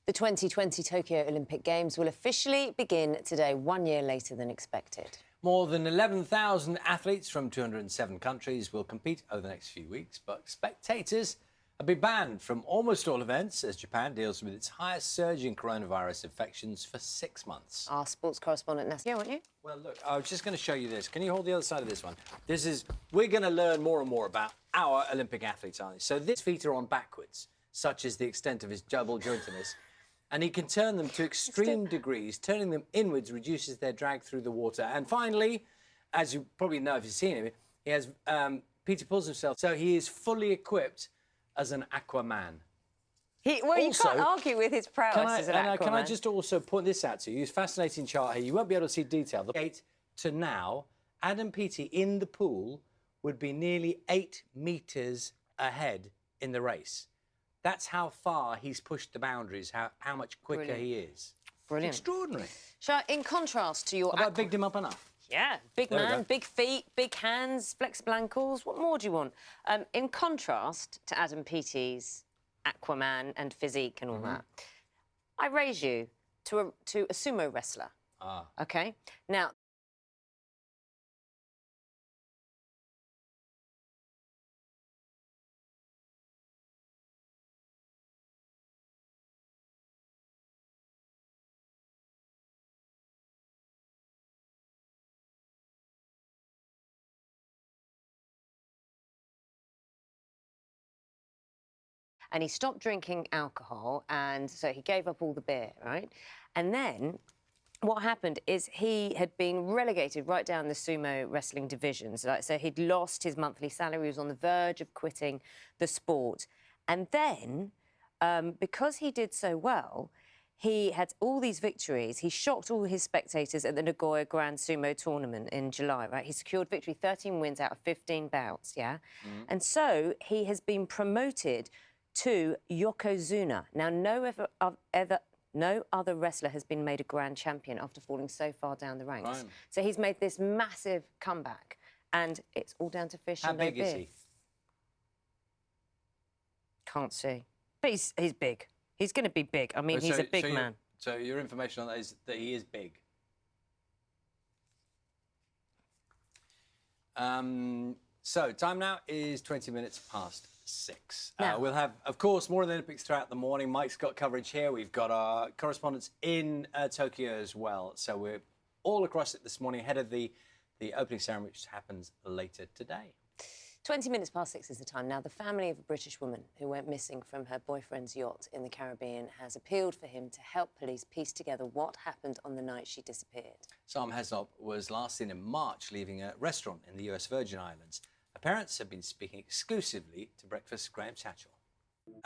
The 2020 Tokyo Olympic Games will officially begin today, 1 year later than expected. More than 11,000 athletes from 207 countries will compete over the next few weeks, but spectators have been banned from almost all events as Japan deals with its highest surge in coronavirus infections for 6 months. Our sports correspondent, Nessa, weren't you? Well, look, I was just going to show you this. Can you hold the other side of this one? We're going to learn more and more about our Olympic athletes, aren't we? So his feet are on backwards, such is the extent of his double jointedness. And he can turn them to extreme degrees. Turning them inwards reduces their drag through the water. And finally, as you probably know if you've seen him, he has Peter pulls himself, so he is fully equipped as an Aquaman. You can't argue with his prowess as an Aquaman. Can I just also point this out to you? It's a fascinating chart here. You won't be able to see detail. The gate to now, Adam Peaty in the pool would be nearly 8 metres ahead in the race. That's how far he's pushed the boundaries, how much quicker he is. Brilliant. It's extraordinary. In contrast to your... Have I bigged him up enough? Yeah, big man, big feet, big hands, flexible ankles. What more do you want? In contrast to Adam Peaty's Aquaman and physique and all that, I raise you to a sumo wrestler. OK? Now... And he stopped drinking alcohol, and so he gave up all the beer, right? And then what happened is he had been relegated right down the sumo wrestling divisions. So he'd lost his monthly salary, he was on the verge of quitting the sport. And then, because he did so well, he had all these victories. He shocked all his spectators at the Nagoya Grand Sumo tournament in July, right? He secured victory, 13 wins out of 15 bouts, yeah? And so he has been promoted to Yokozuna. Now, no other wrestler has been made a grand champion after falling so far down the ranks. Right. So he's made this massive comeback, and it's all down to fish and no beer. How big is he? Can't see. But he's big. He's going to be big. I mean, he's a big man. So your information on that is that he is big. So time now is 20 minutes past 6. We'll have, of course, more of the Olympics throughout the morning. Mike's got coverage here. We've got our correspondents in Tokyo as well. So we're all across it this morning ahead of the opening ceremony, which happens later today. 20 minutes past 6 is the time. Now, the family of a British woman who went missing from her boyfriend's yacht in the Caribbean has appealed for him to help police piece together what happened on the night she disappeared. Sam Heslop was last seen in March leaving a restaurant in the US Virgin Islands. Her parents have been speaking exclusively to Breakfast's Graham Tatchell.